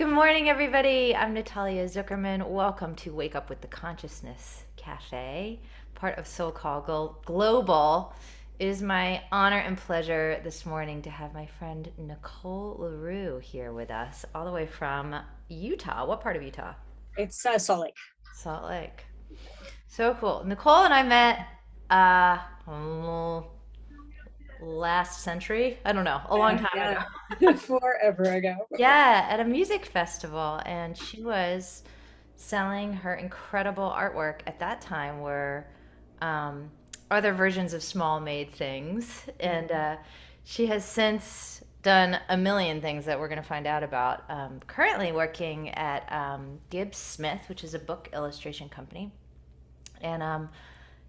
good morning, everybody. I'm Natalia Zukerman. Welcome to Wake Up with the Consciousness Café, part of SoulCall Global. It is my honor and pleasure this morning to have my friend Nicole LaRue here with us, all the way from Utah. What part of Utah? It's Salt Lake. Salt Lake. So cool. Nicole and I met last century. I don't know, a long time ago. Yeah, forever ago. Yeah, at a music festival, and she was selling her incredible artwork. At that time were um, other versions of small made things, and she has since done a million things that we're going to find out about. Currently working at Gibbs Smith, which is a book illustration company, and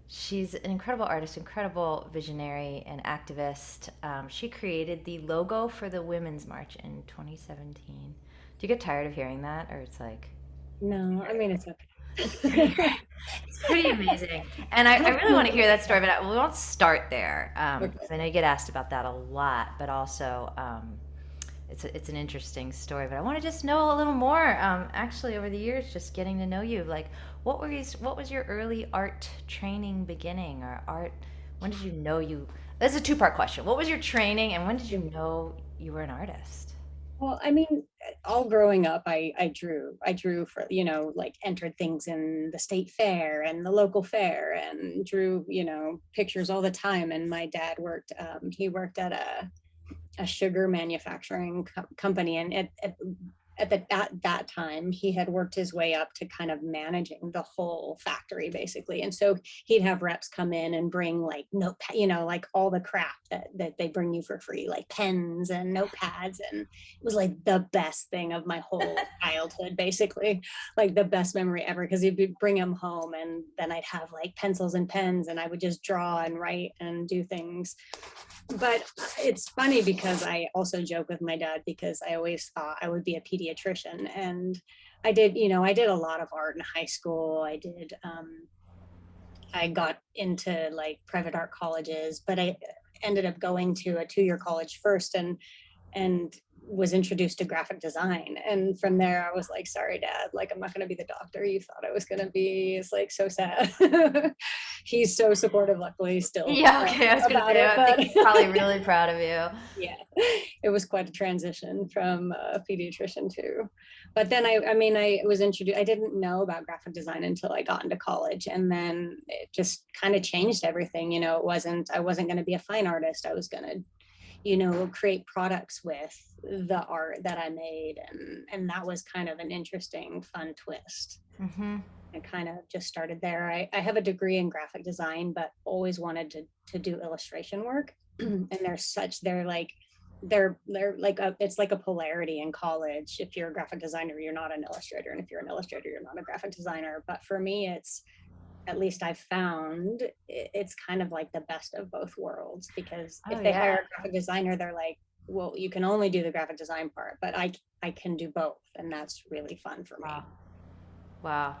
she's an incredible artist, incredible visionary and activist. She created the logo for the Women's March in 2017. Do you get tired of hearing that, or it's like No, I mean it's it's pretty okay. it's pretty amazing? And I really want to hear that story, but we won't start there because Okay. I know you get asked about that a lot. But also, it's an interesting story. But I want to just know a little more. Actually, over the years, just getting to know you, like what was your early art training beginning, or art? When did you know you? That's a two-part question. What was your training, and when did you know you were an artist? Well, I mean, all growing up, I drew. I drew for, like entered things in the state fair and the local fair and drew, pictures all the time. And my dad worked, he worked at a sugar manufacturing company, and at that time he had worked his way up to kind of managing the whole factory basically, and so he'd have reps come in and bring like notepad, like all the crap that they bring you for free, like pens and notepads, and it was like the best thing of my whole childhood basically, like the best memory ever, because he'd bring them home and then I'd have like pencils and pens and I would just draw and write and do things. But it's funny because I also joke with my dad because I always thought I would be a pediatrician. And I did a lot of art in high school. I got into like private art colleges, but I ended up going to a 2-year college first, and was introduced to graphic design. And from there I was like, sorry dad, like I'm not going to be the doctor you thought I was going to be. It's like so sad. He's so supportive luckily still Yeah, okay. I was gonna about say, it, I think but he's probably really proud of you. yeah, it was quite a transition from a pediatrician to, but then I was introduced, I didn't know about graphic design until I got into college, and then it just kind of changed everything. I wasn't going to be a fine artist. I was going to, create products with the art that I made. And that was kind of an interesting, fun twist. Mm-hmm. I kind of just started there. I have a degree in graphic design, but always wanted to do illustration work. And they're like it's like a polarity in college. If you're a graphic designer, you're not an illustrator. And if you're an illustrator, you're not a graphic designer. But for me, it's, at least I found, it's kind of like the best of both worlds, because Oh if they hire yeah. a graphic designer, they're like, well, you can only do the graphic design part, but I can do both, and that's really fun for Wow. me. Wow.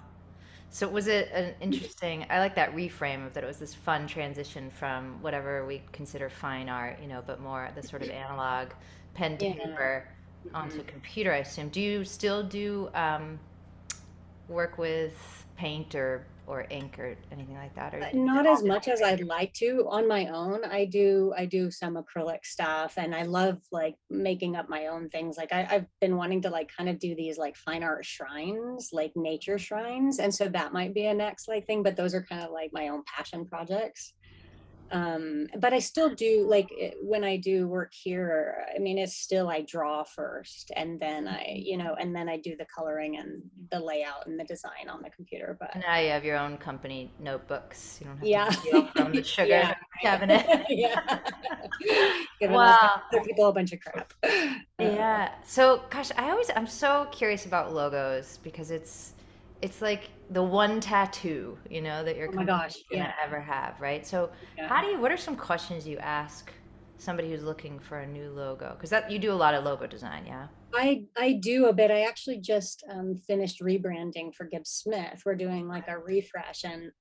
So was it an interesting, I like that reframe of that it was this fun transition from whatever we consider fine art, but more the sort of analog pen to Yeah. paper onto Mhm. computer, I assume. Do you still do work with paint or ink or anything like that? Or is it Not all as just much as I'd like to on my own. I do some acrylic stuff, and I love like making up my own things. Like I've been wanting to like kind of do these like fine art shrines, like nature shrines. And so that might be a next like thing, but those are kind of like my own passion projects. But I still do like when I do work here, I mean, it's still, I draw first, and then and then I do the coloring and the layout and the design on the computer. But now you have your own company notebooks. You don't have to yeah. steal from the sugar Yeah, cabinet. right. Yeah. Giving Wow. other people a bunch of crap. Uh, Yeah. So, gosh, I'm so curious about logos because it's like the one tattoo, that your oh my company gosh. is Yeah. gonna ever have, right? So, Yeah. what are some questions you ask somebody who's looking for a new logo? Because that you do a lot of logo design, yeah. I do a bit. I actually just finished rebranding for Gibbs Smith. We're doing like a refresh, and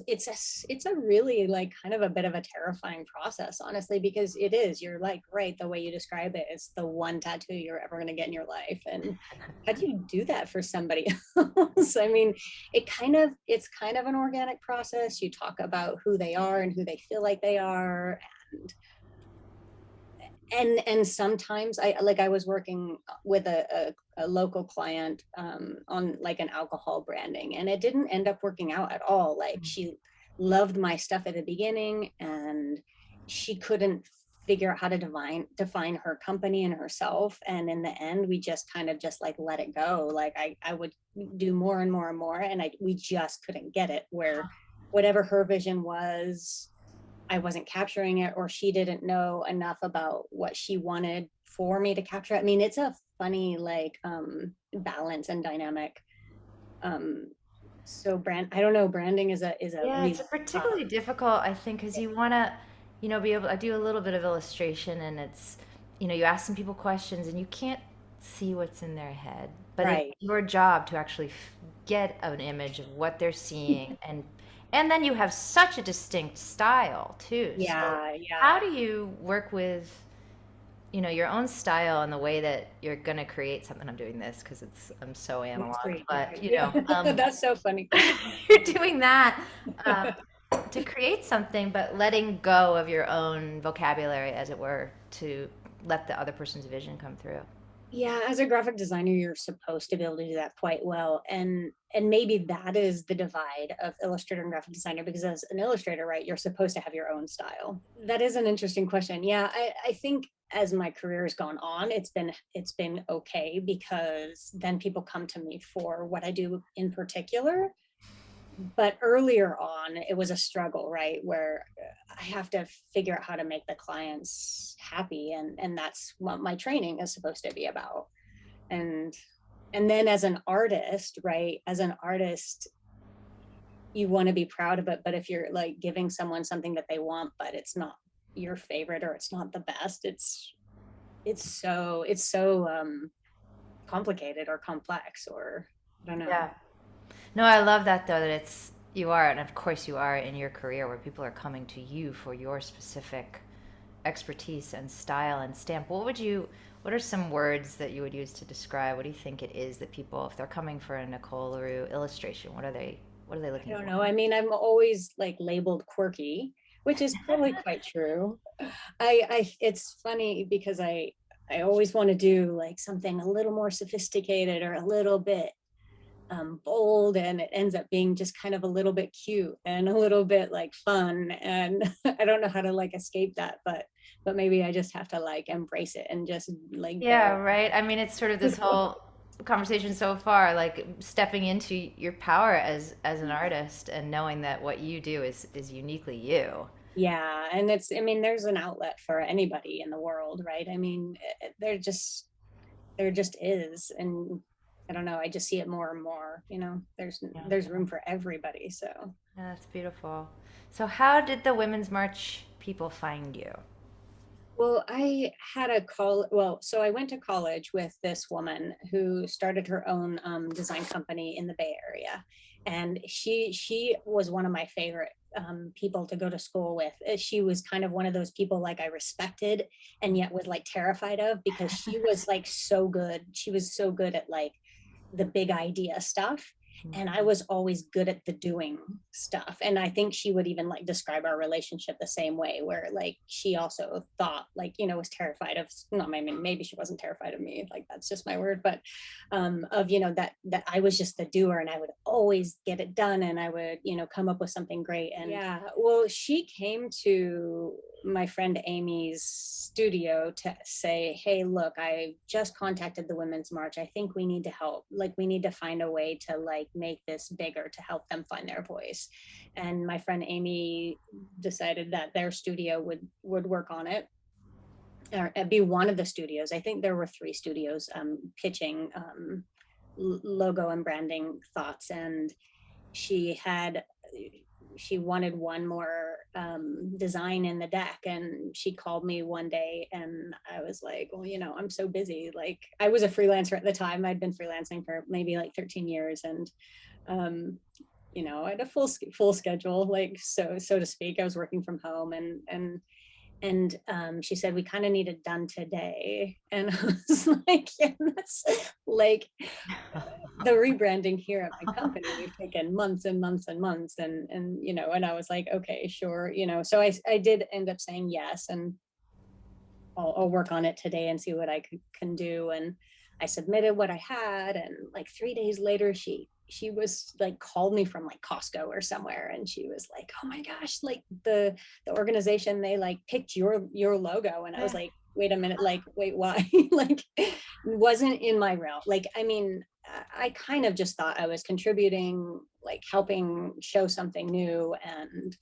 it's a really like kind of a bit of a terrifying process, honestly, because it is. You're like, right, the way you describe it, it's the one tattoo you're ever going to get in your life, and how do you do that for somebody else? I mean, it's kind of an organic process. You talk about who they are and who they feel like they are, and and sometimes I was working with a local client on like an alcohol branding, and it didn't end up working out at all. Like, she loved my stuff at the beginning, and she couldn't figure out how to define her company and herself, and in the end we just kind of just like let it go. Like, I would do more and more and more, and we just couldn't get it where whatever her vision was, I wasn't capturing it, or she didn't know enough about what she wanted for me to capture. I mean, it's a funny like balance and dynamic. Um so I don't know, branding is a Yeah, it's a really tough. particularly difficult, I think, because you want to, be able. I do a little bit of illustration, and it's, you ask some people questions, and you can't see what's in their head, but it's Right. your job to actually get an image of what they're seeing, and then you have such a distinct style too. So, Yeah, how yeah. do you work with, your own style and the way that you're gonna create something? I'm doing this because I'm so That's analog, great. but Yeah. That's so funny. you're doing that um, to create something, but letting go of your own vocabulary, as it were, to let the other person's vision come through. Yeah, as a graphic designer, you're supposed to be able to do that quite well. And maybe that is the divide of illustrator and graphic designer, because as an illustrator, right, you're supposed to have your own style. That is an interesting question. Yeah, I think as my career has gone on, it's been okay, because then people come to me for what I do in particular. But earlier on, it was a struggle, right, where I have to figure out how to make the clients happy, and that's what my training is supposed to be about. and and then as an artist, right, as an artist, you want to be proud of it, but if you're like giving someone something that they want but it's not your favorite, or it's not the best, it's so complicated or complex, or I don't know. Yeah. No, I love that though, that it's you are, and of course you are in your career where people are coming to you for your specific expertise and style and stamp. What are some words that you would use to describe what do you think it is that people, if they're coming for a Nicole LaRue illustration, what are they I looking don't for? know. I mean, I'm always like labeled quirky, which is probably quite true. It's funny because I always want to do like something a little more sophisticated or a little bit bold, and it ends up being just kind of a little bit cute and a little bit like fun. And I don't know how to like escape that, but maybe I just have to like embrace it and just like Yeah, go. right. I mean, it's sort of this whole conversation so far, like stepping into your power as an artist and knowing that what you do is uniquely you. Yeah, and I mean, there's an outlet for anybody in the world, right? I mean, there just is, and I don't know, I just see it more and more, Yeah. there's room for everybody. So, Yeah, that's beautiful. So, how did the Women's March people find you? well, I had a call. Well, so I went to college with this woman who started her own design company in the Bay Area, and she was one of my favorite people to go to school with. She was kind of one of those people like I respected and yet was like terrified of, because she was like so good. She was so good at like the big idea stuff, and I was always good at the doing stuff. And I think she would even like describe our relationship the same way, where like she also thought like, was terrified of, no, I mean, maybe she wasn't terrified of me, like that's just my word, but of, that I was just the doer, and I would always get it done, and I would, come up with something great. And yeah, well, she came to my friend Amy's studio to say, hey, look, I just contacted the Women's March. I think we need to help. Like, we need to find a way to like make this bigger to help them find their voice. And my friend Amy decided that their studio would work on it, or be one of the studios. I think there were 3 studios pitching logo and branding thoughts, and she had she wanted one more design in the deck, and she called me one day, and I was like, well, I'm so busy. Like, I was a freelancer at the time. I'd been freelancing for maybe like 13 years, and um, I had a full schedule, like, so to speak. I was working from home, and she said, we kind of need it done today. And I was like, yeah, that's like the rebranding here at my company. We've taken months and months and months, and I was like, okay, sure. So I did end up saying yes, and I'll work on it today and see what I can do. And I submitted what I had, and like 3 days later, she was like, called me from like Costco or somewhere, and she was like, oh my gosh, like the organization, they like picked your logo. And I was like, wait a minute, like, wait, why? Like, it wasn't in my realm. Like, I mean, I kind of just thought I was contributing, like helping show something new, and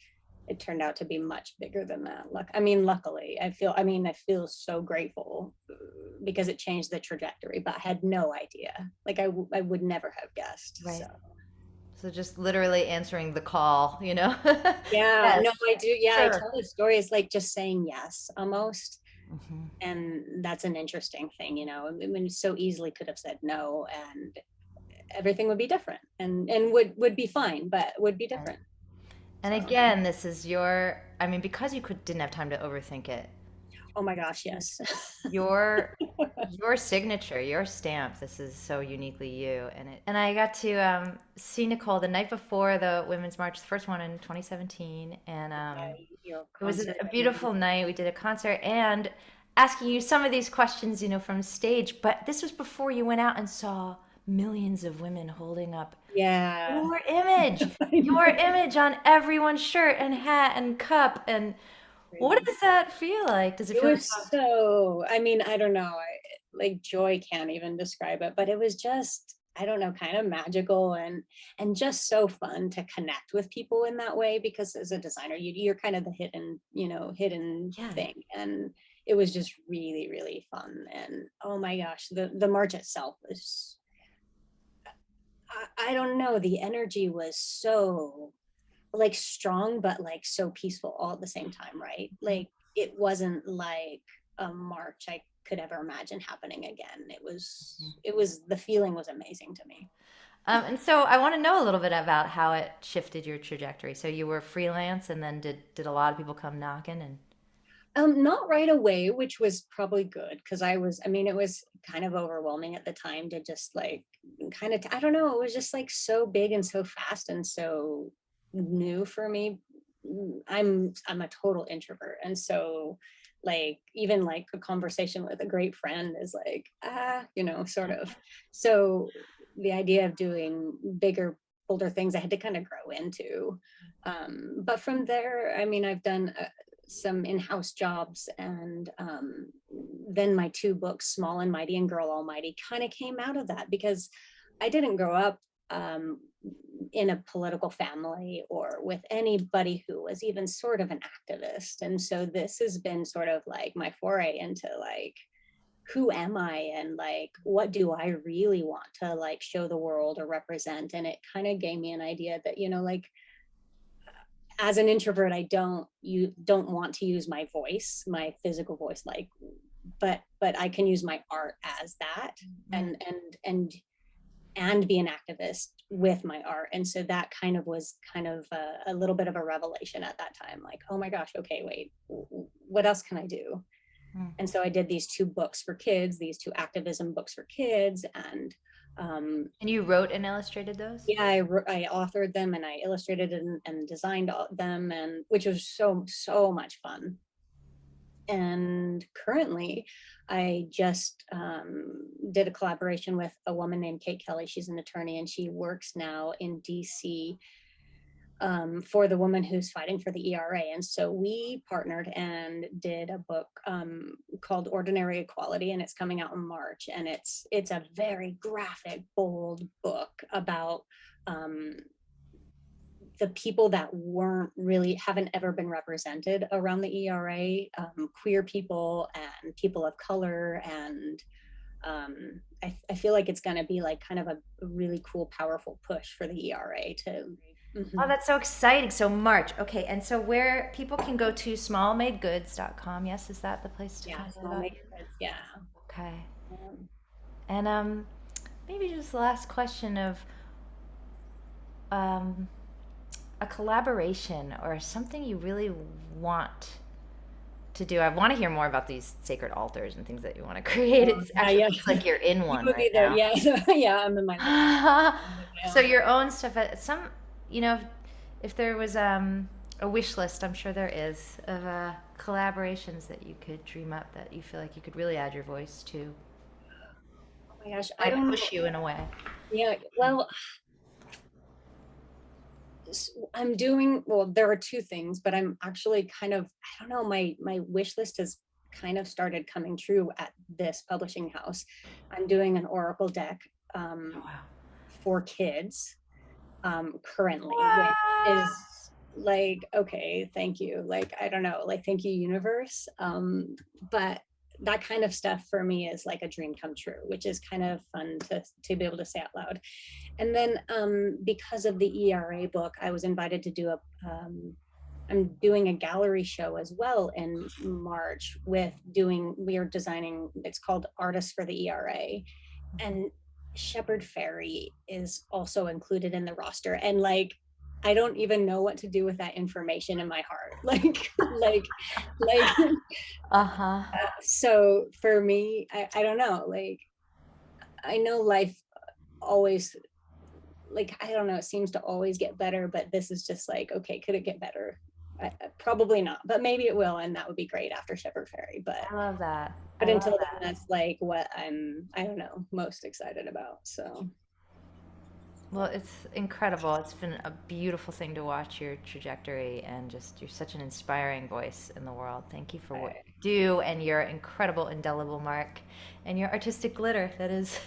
it turned out to be much bigger than that. Luckily, I feel so grateful, because it changed the trajectory, but I had no idea. Like, I would never have guessed. So Right. So just literally answering the call, you know? yeah, Yes, no, I do. Yeah, I sure. tell the stories like just saying yes almost. Mhm. And that's an interesting thing, I mean, so easily could have said no, and everything would be different, and would be fine, but would be Right. different. And So, again, this is your, I mean, because you didn't have time to overthink it, oh my gosh, yes. your your signature, your stamp, this is so uniquely you. And I got to see Nicole the night before the Women's March, the first one in 2017, and Your it was concert. a beautiful night. We did a concert and asking you some of these questions, from stage, but this was before you went out and saw millions of women holding up Yeah. your image, I your know. image on everyone's shirt and hat and cup. And what Crazy. does that feel like? Does it It feel like, was so, I mean, I don't know. Like, joy can't even describe it, but it was just, I don't know, kind of magical, and just so fun to connect with people in that way, because as a designer, you're kind of the hidden yeah, thing. And it was just really, really fun. And oh my gosh, the march itself was, I don't know, the energy was so like strong, but like so peaceful all at the same time, right? Like, it wasn't like a march I could ever imagine happening again. It was the feeling was amazing to me. and so I want to know a little bit about how it shifted your trajectory. So you were freelance, and then did a lot of people come knocking and Not right away, which was probably good, because I mean, it was kind of overwhelming at the time to just like kind of, I don't know, it was just like so big and so fast and so new for me. I'm a total introvert, and so like even like a conversation with a great friend is like, sort of. So the idea of doing bigger, bolder things, I had to kind of grow into. But from there, I mean, I've done some in-house jobs, and then my two books, Small and Mighty and Girl Almighty, kind of came out of that, because I didn't grow up um, in a political family or with anybody who was even sort of an activist. And so this has been sort of like my foray into like, who am I, and like, what do I really want to like show the world or represent? And it kind of gave me an idea that, like, as an introvert, you don't want to use my voice, my physical voice, like, but I can use my art as that, mm, and be an activist with my art. And so that kind of was kind of a little bit of a revelation at that time, like, oh my gosh, okay, wait, what else can I do? mm. And so I did these two books for kids, these two activism books for kids, and And you wrote and illustrated those? yeah, I authored them, and I illustrated and designed them, and which was so much fun. And currently, I just did a collaboration with a woman named Kate Kelly. She's an attorney, and she works now in DC for the woman who's fighting for the ERA. And so we partnered and did a book called Ordinary Equality, and it's coming out in March. And it's a very graphic, bold book about um, the people that haven't ever been represented around the ERA, queer people and people of color. And I feel like it's going to be like kind of a really cool, powerful push for the ERA to. Oh, Mhm. that's so exciting. So March. Okay. And so where people can go to smallmadegoods.com. Yes, is that the place to Yeah, find out small about make you? goods. Yeah. Okay. Um, And maybe just the last question of um a collaboration or something you really want to do. I want to hear more about these sacred altars and things that you want to create. It yeah, actually yeah. looks like you're in You one would right be there. Yeah. Yeah, I'm in my living now. room. So Yeah. your own stuff, some, you know, if there was a wish list, I'm sure there is, of collaborations that you could dream up that you feel like you could really add your voice to, Oh my gosh, I might don't push know. you in a way. Yeah, well, I'm doing, well, there are two things, but I'm actually kind of, I don't know, my wish list has kind of started coming true at this publishing house. I'm doing an oracle deck Oh, um, wow. for kids currently, which What? is like, okay, thank you. Like, I don't know, like, thank you, universe. But that kind of stuff for me is like a dream come true, which is kind of fun to be able to say out loud. And then because of the ERA book, I was invited to do I'm doing a gallery show as well in March we are designing, it's called Artists for the ERA. And Shepherd Fairy is also included in the roster. And like, I don't even know what to do with that information in my heart. Like, Uh-huh. so for me, I don't know, like, I know life always, like, I don't know, it seems to always get better, but this is just like, okay, could it get better? Probably not, but maybe it will, and that would be great after Shepherd Fairy. I love that. But I love until then, that. that's like what I don't know, most excited about. So Well, it's incredible. It's been a beautiful thing to watch your trajectory and just you're such an inspiring voice in the world. Thank you for what I you do and your incredible indelible mark and your artistic glitter that is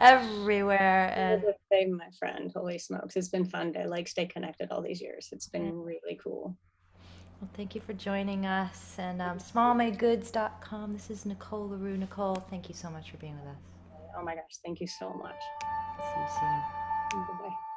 everywhere. feel And the same, my friend. Holy smokes, it's been fun to like stay connected all these years. It's been really cool. well, thank you for joining us. And smallmadegoods.com. This is Nicole LaRue. Nicole, thank you so much for being with us. Oh my gosh, thank you so much. See you soon. Bye bye.